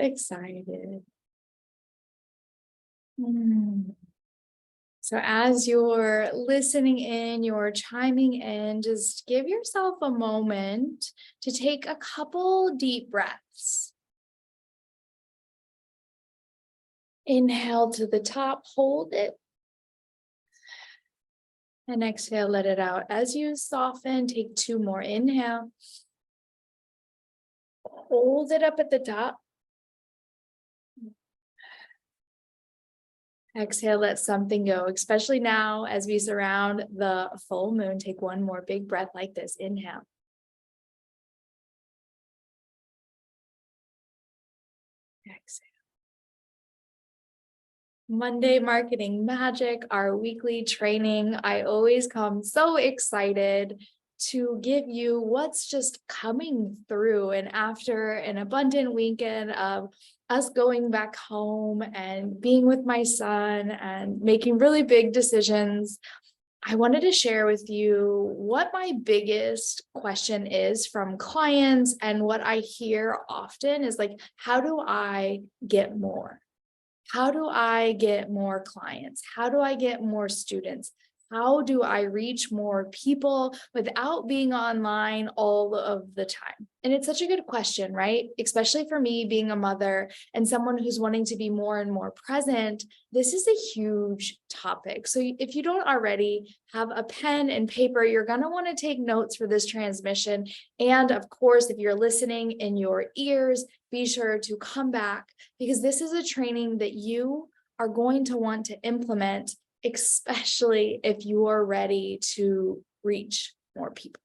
excited. So as you're listening in, you're chiming in, just give yourself a moment to take a couple deep breaths. Inhale to the top, hold it. And exhale, let it out. As you soften, take 2 more. Inhale. Hold it up at the top. Exhale, let something go, especially now as we surround the full moon. Take 1 more big breath like this. Inhale. Exhale. Monday Marketing Magic, our weekly training. I always come so excited to give you what's just coming through. And after an abundant weekend of us going back home and being with my son and making really big decisions, I wanted to share with you what my biggest question is from clients, and what I hear often is like, how do I get more? How do I get more clients? How do I get more students? How do I reach more people without being online all of the time? And it's such a good question, right? Especially for me being a mother and someone who's wanting to be more and more present. This is a huge topic. So if you don't already have a pen and paper, you're going to want to take notes for this transmission. And of course, if you're listening in your ears, be sure to come back, because this is a training that you are going to want to implement, especially if you are ready to reach more people.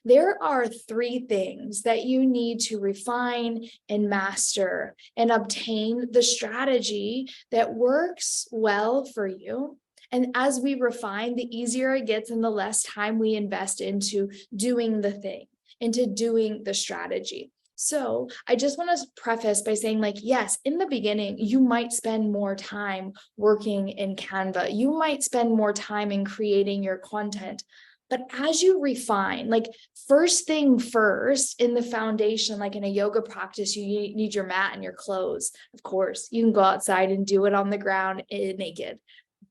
There are 3 things that you need to refine and master and obtain the strategy that works well for you. And as we refine, the easier it gets and the less time we invest into doing the thing, into doing the strategy. So I just want to preface by saying, like, yes, in the beginning, you might spend more time working in Canva. You might spend more time in creating your content. But as you refine, like, first thing first, in the foundation, like in a yoga practice, you need your mat and your clothes. Of course, you can go outside and do it on the ground naked.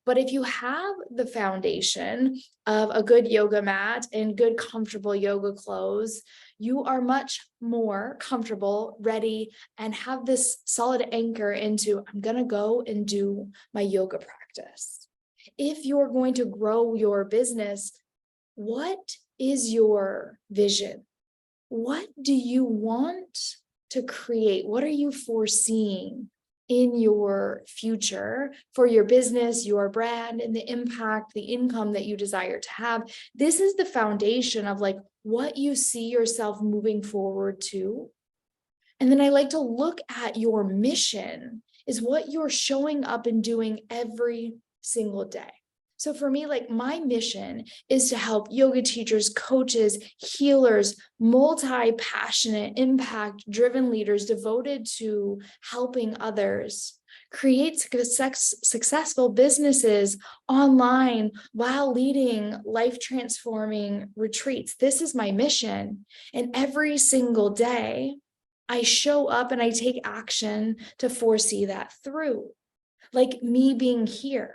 But if you have the foundation of a good yoga mat and good, comfortable yoga clothes, you are much more comfortable, ready, and have this solid anchor into, I'm going to go and do my yoga practice. If you're going to grow your business, what is your vision? What do you want to create? What are you foreseeing in your future for your business, your brand, and the impact, the income that you desire to have? This is the foundation of like what you see yourself moving forward to. And then I like to look at your mission, is what you're showing up and doing every single day. So for me, like, my mission is to help yoga teachers, coaches, healers, multi-passionate, impact-driven leaders devoted to helping others create successful businesses online while leading life-transforming retreats. This is my mission. And every single day, I show up and I take action to foresee that through. Like me being here.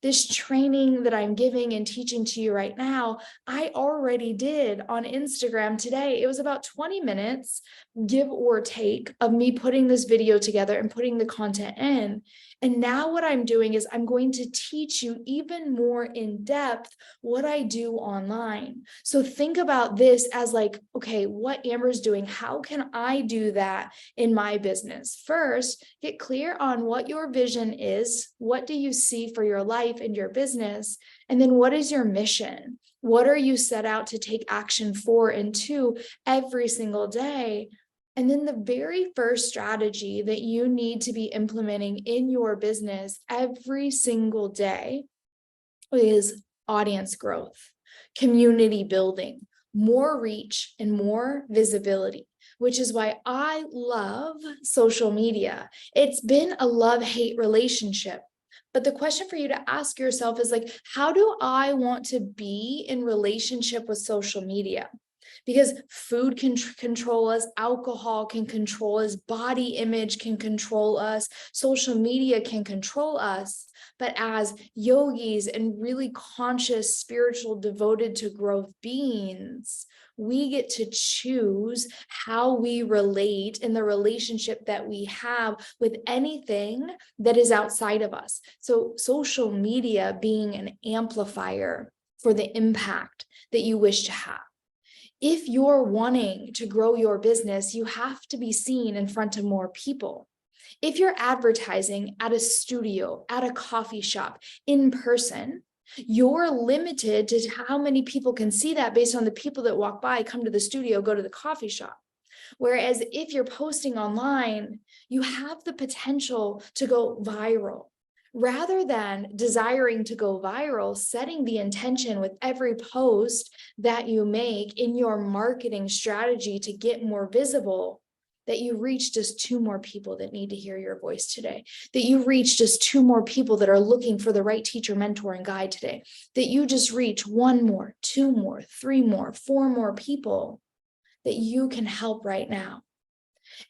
This training that I'm giving and teaching to you right now, I already did on Instagram today. It was about 20 minutes, give or take, of me putting this video together and putting the content in. And now what I'm doing is I'm going to teach you even more in depth what I do online. So think about this as like, okay, what Amber's doing, how can I do that in my business? First, get clear on what your vision is. What do you see for your life and your business? And then what is your mission? What are you set out to take action for and to every single day? And then the very first strategy that you need to be implementing in your business every single day is audience growth, community building, more reach, and more visibility, which is why I love social media. It's been a love-hate relationship. But the question for you to ask yourself is like, how do I want to be in relationship with social media? because food can control us, alcohol can control us, body image can control us, social media can control us. But as yogis and really conscious, spiritual, devoted to growth beings, we get to choose how we relate in the relationship that we have with anything that is outside of us. So social media being an amplifier for the impact that you wish to have. If you're wanting to grow your business, you have to be seen in front of more people. If you're advertising at a studio, at a coffee shop, in person, you're limited to how many people can see that based on the people that walk by, come to the studio, go to the coffee shop. Whereas if you're posting online, you have the potential to go viral. Rather than desiring to go viral, setting the intention with every post that you make in your marketing strategy to get more visible, that you reach just 2 more people that need to hear your voice today, that you reach just 2 more people that are looking for the right teacher, mentor, and guide today, that you just reach 1 more, 2 more, 3 more, 4 more people that you can help right now.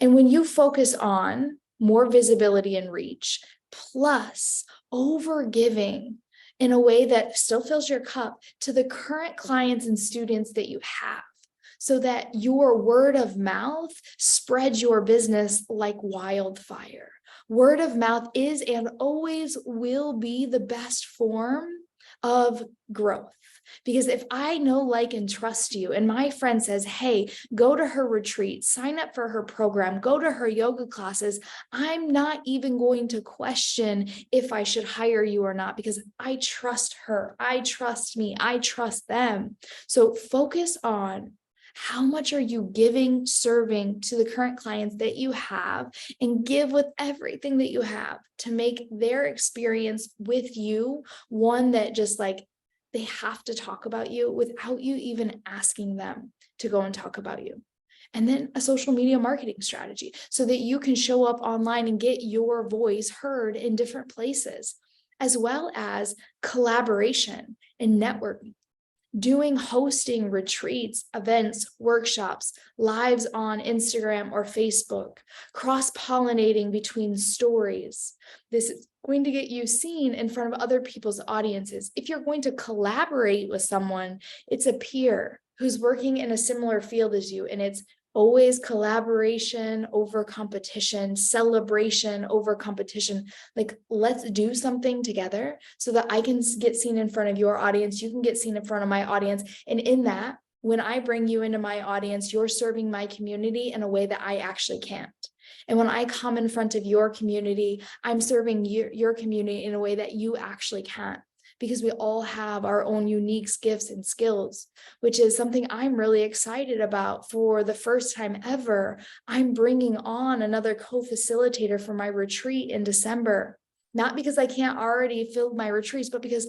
And when you focus on more visibility and reach, plus over giving in a way that still fills your cup to the current clients and students that you have, so that your word of mouth spreads your business like wildfire. Word of mouth is and always will be the best form of growth. Because if I know, like, and trust you, and my friend says, hey, go to her retreat, sign up for her program, go to her yoga classes, I'm not even going to question if I should hire you or not, because I trust her, I trust me, I trust them. So focus on how much are you giving, serving to the current clients that you have, and give with everything that you have to make their experience with you one that just like, they have to talk about you without you even asking them to go and talk about you. And then a social media marketing strategy so that you can show up online and get your voice heard in different places, as well as collaboration and networking. Hosting retreats, events, workshops, lives on Instagram or Facebook, cross-pollinating between stories. This is going to get you seen in front of other people's audiences. If you're going to collaborate with someone, it's a peer who's working in a similar field as you, and it's always collaboration over competition, celebration over competition. Like, let's do something together so that I can get seen in front of your audience. You can get seen in front of my audience. And in that, when I bring you into my audience, you're serving my community in a way that I actually can't. And when I come in front of your community, I'm serving your community in a way that you actually can't, because we all have our own unique gifts and skills, which is something I'm really excited about. For the first time ever, I'm bringing on another co-facilitator for my retreat in December, not because I can't already fill my retreats, but because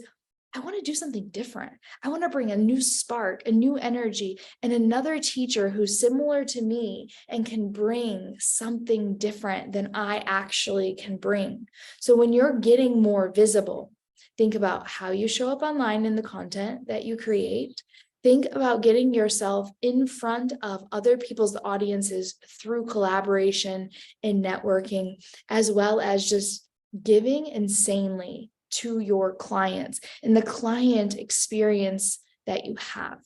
I want to do something different. I want to bring a new spark, a new energy, and another teacher who's similar to me and can bring something different than I actually can bring. So when you're getting more visible, think about how you show up online in the content that you create. Think about getting yourself in front of other people's audiences through collaboration and networking, as well as just giving insanely to your clients and the client experience that you have.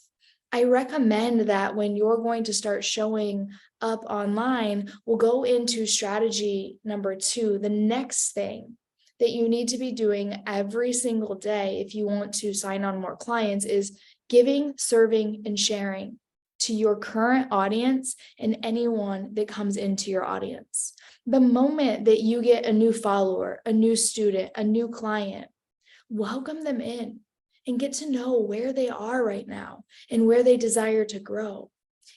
I recommend that when you're going to start showing up online, we'll go into strategy number 2, the next thing that you need to be doing every single day if you want to sign on more clients is giving, serving, and sharing to your current audience and anyone that comes into your audience. The moment that you get a new follower, a new student, a new client, welcome them in and get to know where they are right now and where they desire to grow.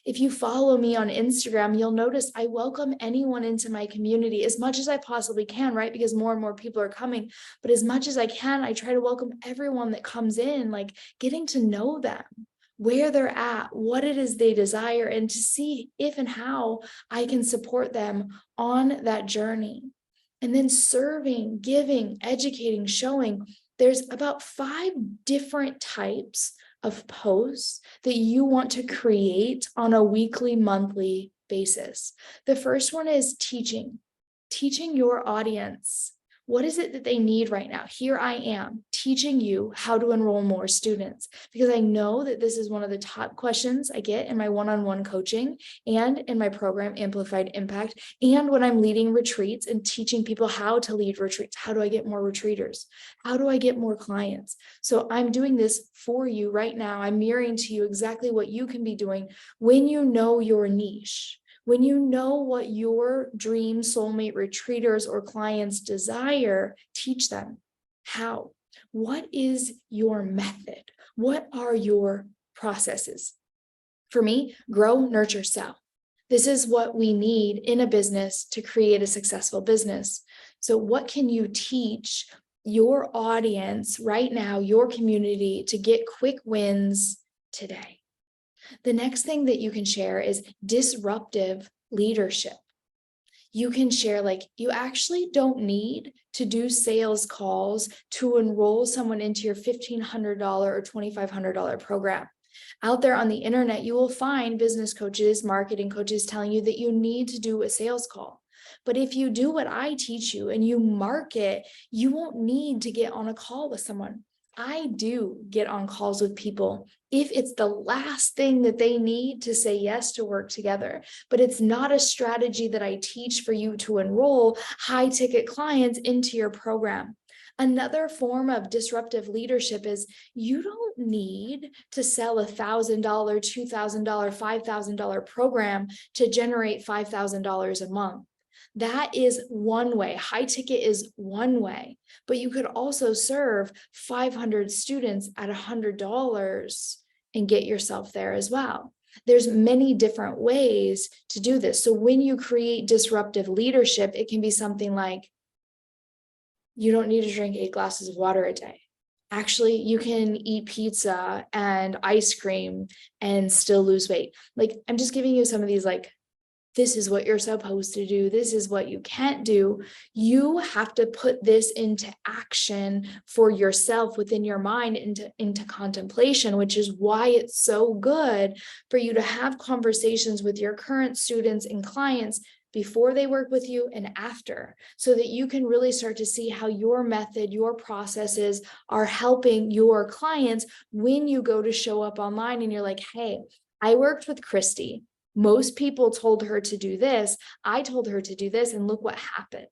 If you follow me on Instagram, you'll notice I welcome anyone into my community as much as I possibly can, right? Because more and more people are coming. But as much as I can, I try to welcome everyone that comes in, like getting to know them, where they're at, what it is they desire, and to see if and how I can support them on that journey. And then serving, giving, educating, showing. There's about 5 different types of posts that you want to create on a weekly, monthly basis. The first one is teaching your audience. What is it that they need right now? Here I am teaching you how to enroll more students, because I know that this is one of the top questions I get in my one-on-one coaching and in my program, Amplified Impact, and when I'm leading retreats and teaching people how to lead retreats. How do I get more retreaters? How do I get more clients? So I'm doing this for you right now. I'm mirroring to you exactly what you can be doing when you know your niche. When you know what your dream soulmate retreaters or clients desire, teach them how. What is your method? What are your processes? For me, grow, nurture, sell. This is what we need in a business to create a successful business. So what can you teach your audience right now, your community, to get quick wins today? The next thing that you can share is disruptive leadership. You can share, like, you actually don't need to do sales calls to enroll someone into your $1,500 or $2,500 program. Out there on the internet, you will find business coaches, marketing coaches telling you that you need to do a sales call. But if you do what I teach you and you market, you won't need to get on a call with someone. I do get on calls with people if it's the last thing that they need to say yes to work together, but it's not a strategy that I teach for you to enroll high ticket clients into your program. Another form of disruptive leadership is you don't need to sell $1,000, $2,000, $5,000 program to generate $5,000 a month. That is one way. High ticket is one way, but you could also serve 500 students at $100 and get yourself there as well. There's many different ways to do this. So when you create disruptive leadership, it can be something like, you don't need to drink 8 glasses of water a day. Actually, you can eat pizza and ice cream and still lose weight. Like, I'm just giving you some of these, like, this is what you're supposed to do. This is what you can't do. You have to put this into action for yourself within your mind, into contemplation, which is why it's so good for you to have conversations with your current students and clients before they work with you and after, so that you can really start to see how your method, your processes are helping your clients when you go to show up online and you're like, hey, I worked with Christy. Most people told her to do this. I told her to do this, and look what happened.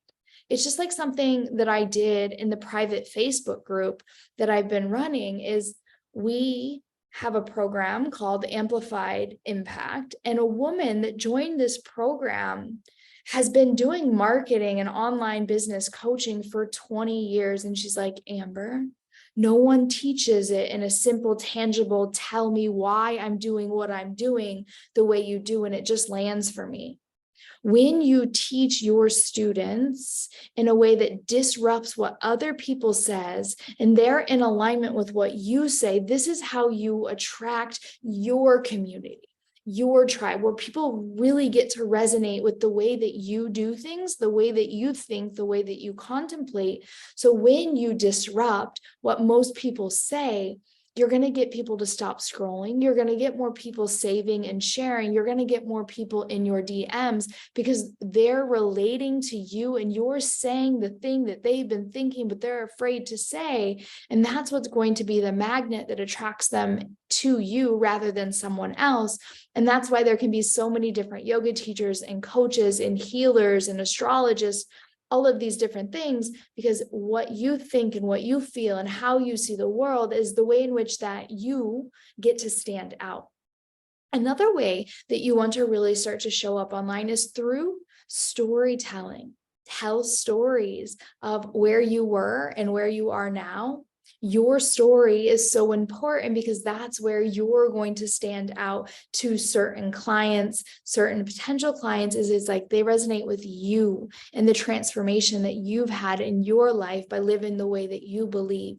It's just like something that I did in the private Facebook group that I've been running is we have a program called Amplified Impact, and a woman that joined this program has been doing marketing and online business coaching for 20 years. And she's like, Amber, no one teaches it in a simple, tangible, tell me why I'm doing what I'm doing the way you do, and it just lands for me. When you teach your students in a way that disrupts what other people says, and they're in alignment with what you say, this is how you attract your community, your tribe, where people really get to resonate with the way that you do things, the way that you think, the way that you contemplate. So when you disrupt what most people say, you're going to get people to stop scrolling. You're going to get more people saving and sharing. You're going to get more people in your DMs because they're relating to you and you're saying the thing that they've been thinking, but they're afraid to say. And that's what's going to be the magnet that attracts them to you rather than someone else. And that's why there can be so many different yoga teachers and coaches and healers and astrologists, all of these different things, because what you think and what you feel and how you see the world is the way in which that you get to stand out. Another way that you want to really start to show up online is through storytelling. Tell stories of where you were and where you are now. Your story is so important because that's where you're going to stand out to certain clients, certain potential clients. Is like they resonate with you and the transformation that you've had in your life by living the way that you believe.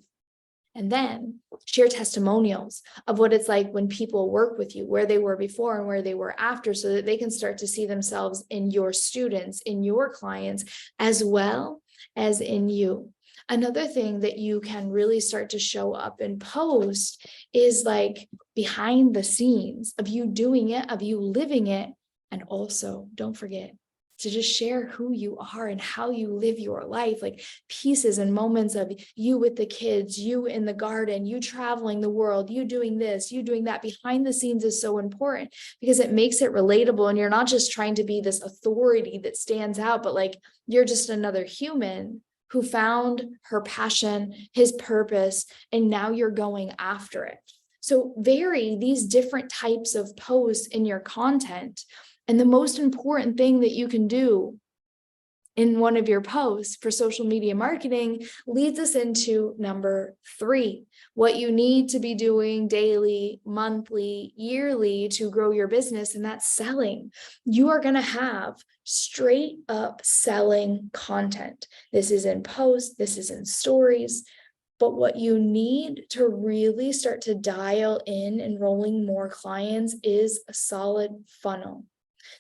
And then share testimonials of what it's like when people work with you, where they were before and where they were after, so that they can start to see themselves in your students, in your clients, as well as in you. Another thing that you can really start to show up in post is like behind the scenes of you doing it, of you living it. And also, don't forget to just share who you are and how you live your life, like pieces and moments of you with the kids, you in the garden, you traveling the world, you doing this, you doing that. Behind the scenes is so important because it makes it relatable. And you're not just trying to be this authority that stands out, but like you're just another human who found her passion, his purpose, and now you're going after it. So vary these different types of posts in your content. And the most important thing that you can do in one of your posts for social media marketing leads us into number 3, what you need to be doing daily, monthly, yearly to grow your business, and that's selling. You are going to have straight up selling content. This is in posts, this is in stories, but what you need to really start to dial in enrolling more clients is a solid funnel.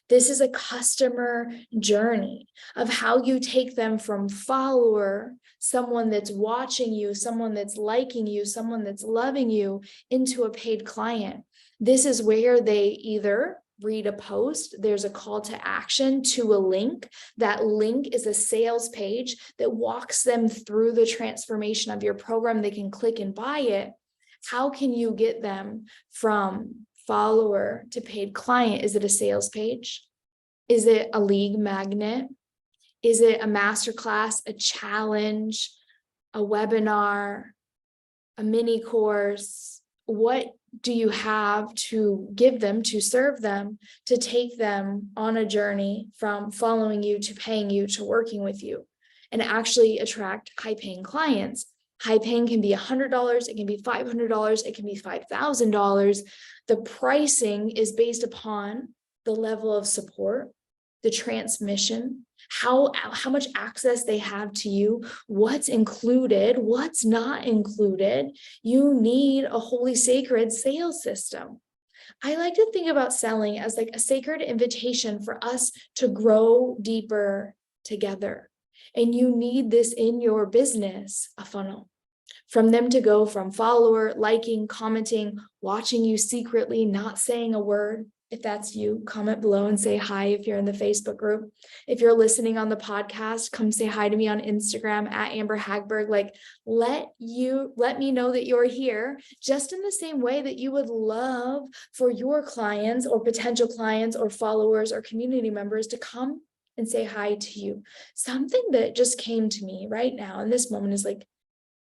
This is a customer journey of how you take them from follower, someone that's watching you, someone that's liking you, someone that's loving you, into a paid client. This is where they either read a post, there's a call to action to a link. That link is a sales page that walks them through the transformation of your program. They can click and buy it. How can you get them from follower to paid client? Is it a sales page? Is it a lead magnet? Is it a masterclass, a challenge, a webinar, a mini course? What do you have to give them, to serve them, to take them on a journey from following you to paying you to working with you and actually attract high paying clients? High paying can be $100, it can be $500, it can be $5,000. The pricing is based upon the level of support, the transmission, how much access they have to you, what's included, what's not included. You need a holy sacred sales system. I like to think about selling as like a sacred invitation for us to grow deeper together. And you need this in your business, a funnel. From them to go from follower, liking, commenting, watching you secretly, not saying a word. If that's you, comment below and say hi if you're in the Facebook group. If you're listening on the podcast, come say hi to me on Instagram at Amber Hagberg. Like, let me know that you're here, just in the same way that you would love for your clients or potential clients or followers or community members to come and say hi to you. Something that just came to me right now in this moment is like,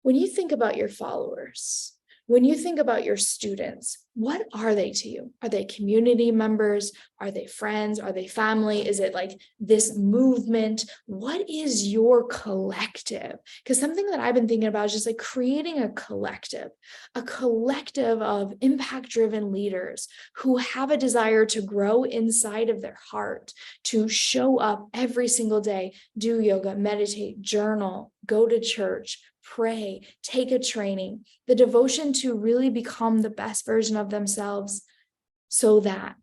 when you think about your followers, when you think about your students, what are they to you? Are they community members? Are they friends? Are they family? Is it like this movement? What is your collective? Because something that I've been thinking about is just like creating a collective of impact-driven leaders who have a desire to grow inside of their heart, to show up every single day, do yoga, meditate, journal, go to church, pray, take a training, the devotion to really become the best version of themselves so that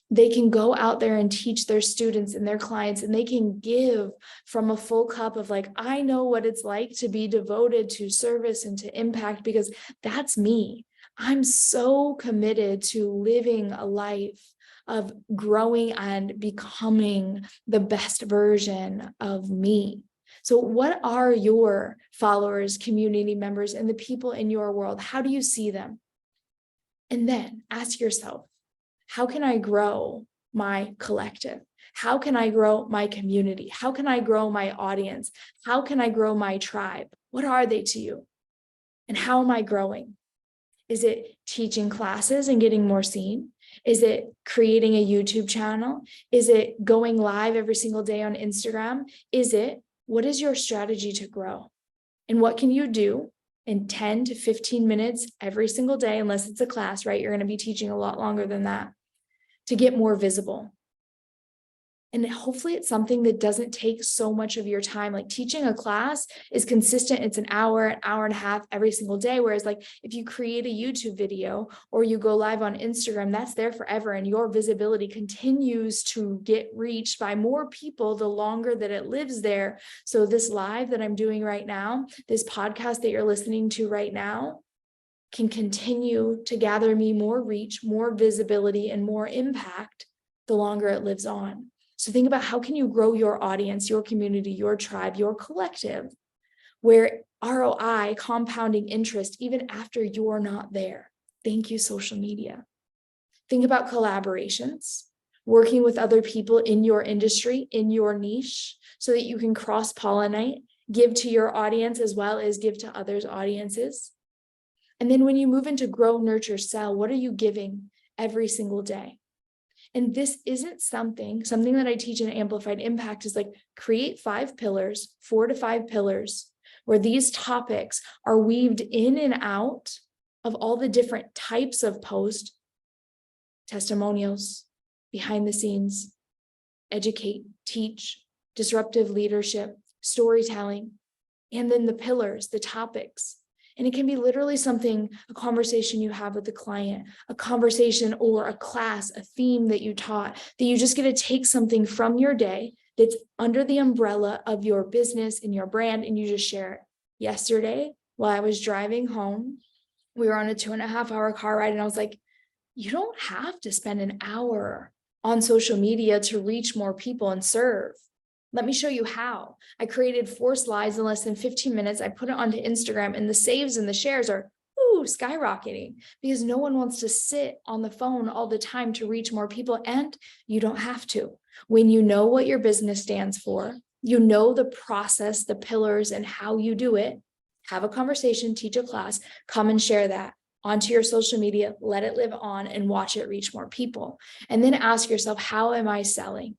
they can go out there and teach their students and their clients, and they can give from a full cup of like, I know what it's like to be devoted to service and to impact, because that's me. I'm so committed to living a life of growing and becoming the best version of me. So what are your followers, community members, and the people in your world? How do you see them? And then ask yourself, how can I grow my collective? How can I grow my community? How can I grow my audience? How can I grow my tribe? What are they to you? And how am I growing? Is it teaching classes and getting more seen? Is it creating a YouTube channel? Is it going live every single day on Instagram? What is your strategy to grow? And what can you do in 10 to 15 minutes every single day, unless it's a class, right? You're going to be teaching a lot longer than that, to get more visible, And hopefully it's something that doesn't take so much of your time. Like teaching a class is consistent. It's an hour and a half every single day. Whereas like if you create a YouTube video or you go live on Instagram, that's there forever. And your visibility continues to get reached by more people the longer that it lives there. So this live that I'm doing right now, this podcast that you're listening to right now, can continue to gather me more reach, more visibility, and more impact the longer it lives on. So think about how can you grow your audience, your community, your tribe, your collective, where ROI, compounding interest, even after you're not there. Thank you, social media. Think about collaborations, working with other people in your industry, in your niche, so that you can cross-pollinate, give to your audience as well as give to others' audiences. And then when you move into grow, nurture, sell, what are you giving every single day? And this isn't something that I teach in Amplified Impact is like create 5 pillars, 4 to 5 pillars, where these topics are weaved in and out of all the different types of post, testimonials, behind the scenes, educate, teach, disruptive leadership, storytelling, and then the pillars, the topics. And it can be literally something, a conversation you have with the client, a conversation or a class, a theme that you taught, that you just get to take something from your day that's under the umbrella of your business and your brand, and you just share it. Yesterday, while I was driving home, we were on a 2.5-hour car ride, and I was like, you don't have to spend an hour on social media to reach more people and serve. Let me show you how. I created 4 slides in less than 15 minutes. I put it onto Instagram, and the saves and the shares are skyrocketing because no one wants to sit on the phone all the time to reach more people, and you don't have to. When you know what your business stands for, you know the process, the pillars, and how you do it, have a conversation, teach a class, come and share that onto your social media, let it live on and watch it reach more people. And then ask yourself, how am I selling?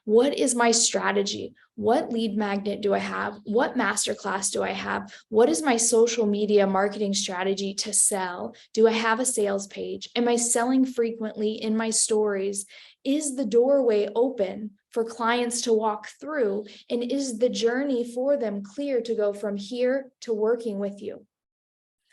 What is my strategy? What lead magnet do I have? What masterclass do I have? What is my social media marketing strategy to sell? Do I have a sales page? Am I selling frequently in my stories? Is the doorway open for clients to walk through? And is the journey for them clear to go from here to working with you?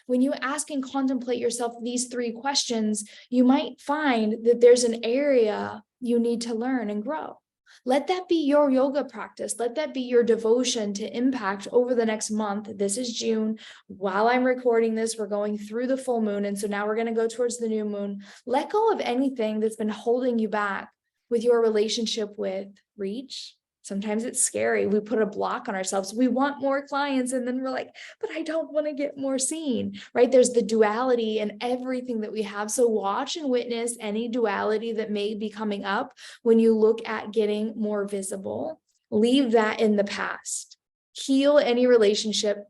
When you ask and contemplate yourself these 3 questions, you might find that there's an area you need to learn and grow. Let that be your yoga practice. Let that be your devotion to impact over the next month. This is June. While I'm recording this, we're going through the full moon. And so now we're going to go towards the new moon. Let go of anything that's been holding you back with your relationship with reach. Sometimes it's scary. We put a block on ourselves. We want more clients. And then we're like, but I don't want to get more seen, right? There's the duality in everything that we have. So watch and witness any duality that may be coming up when you look at getting more visible. Leave that in the past. Heal any relationship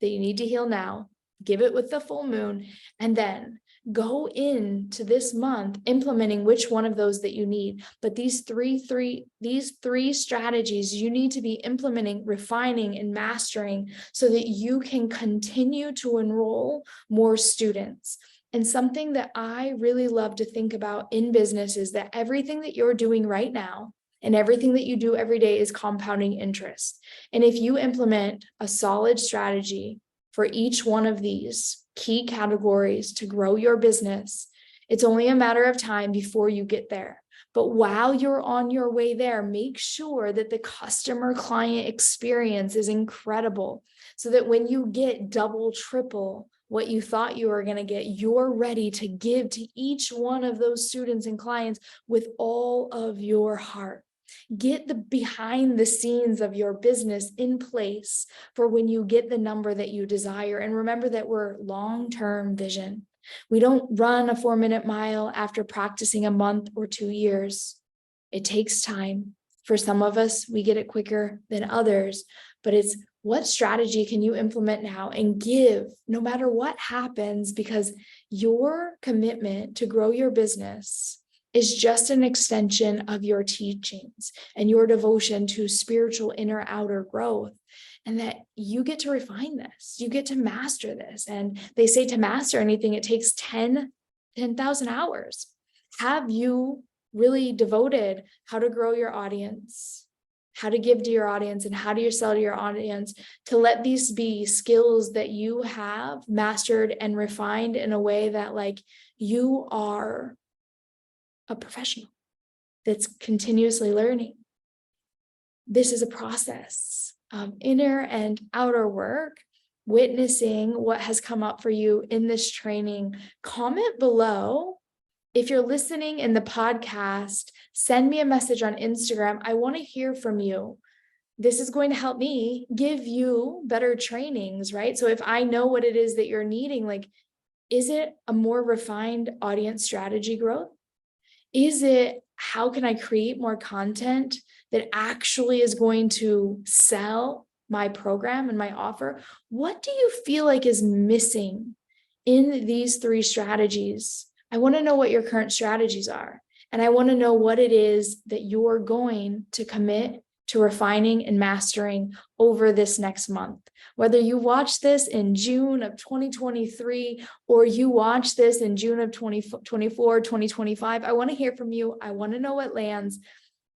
that you need to heal now. Give it with the full moon. And then go into this month implementing which one of those that you need. But these three strategies you need to be implementing, refining, and mastering so that you can continue to enroll more students. And something that I really love to think about in business is that everything that you're doing right now and everything that you do every day is compounding interest. And if you implement a solid strategy for each one of these key categories to grow your business, it's only a matter of time before you get there. But while you're on your way there, make sure that the customer client experience is incredible so that when you get double, triple what you thought you were going to get, you're ready to give to each one of those students and clients with all of your heart. Get the behind the scenes of your business in place for when you get the number that you desire. And remember that we're long-term vision. We don't run a 4-minute mile after practicing a month or 2 years. It takes time. For some of us, we get it quicker than others, but it's what strategy can you implement now and give no matter what happens, because your commitment to grow your business is just an extension of your teachings and your devotion to spiritual inner outer growth, and that you get to refine this. You get to master this. And they say to master anything, it takes 10,000 hours. Have you really devoted how to grow your audience, how to give to your audience, and how do you sell to your audience, to let these be skills that you have mastered and refined in a way that like you are a professional that's continuously learning. This is a process of inner and outer work, witnessing what has come up for you in this training. Comment below. If you're listening in the podcast, send me a message on Instagram. I want to hear from you. This is going to help me give you better trainings, right? So if I know what it is that you're needing, like, is it a more refined audience strategy growth? Is it, how can I create more content that actually is going to sell my program and my offer? What do you feel like is missing in these 3 strategies? I want to know what your current strategies are. And I want to know what it is that you're going to commit to refining and mastering over this next month. Whether you watch this in June of 2023 or you watch this in June of 2024, 2025, I want to hear from you. I want to know what lands.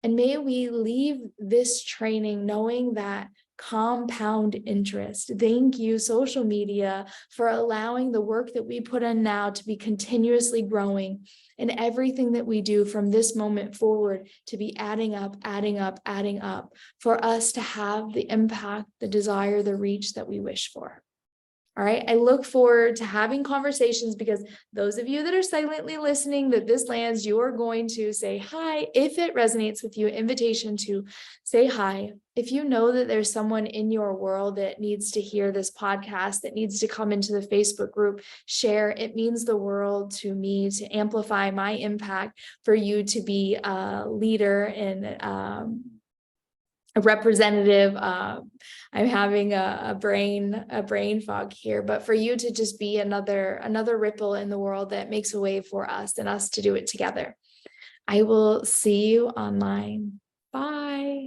And may we leave this training knowing that compound interest. Thank you, social media, for allowing the work that we put in now to be continuously growing, and everything that we do from this moment forward to be adding up, adding up, adding up, for us to have the impact, the desire, the reach that we wish for. All right. I look forward to having conversations, because those of you that are silently listening, that this lands, you are going to say hi. If it resonates with you, invitation to say hi. If you know that there's someone in your world that needs to hear this podcast, that needs to come into the Facebook group, share. It means the world to me to amplify my impact, for you to be a leader and a representative. I'm having a brain fog here, but for you to just be another ripple in the world that makes a way for us, and us to do it together. I will see you online. Bye.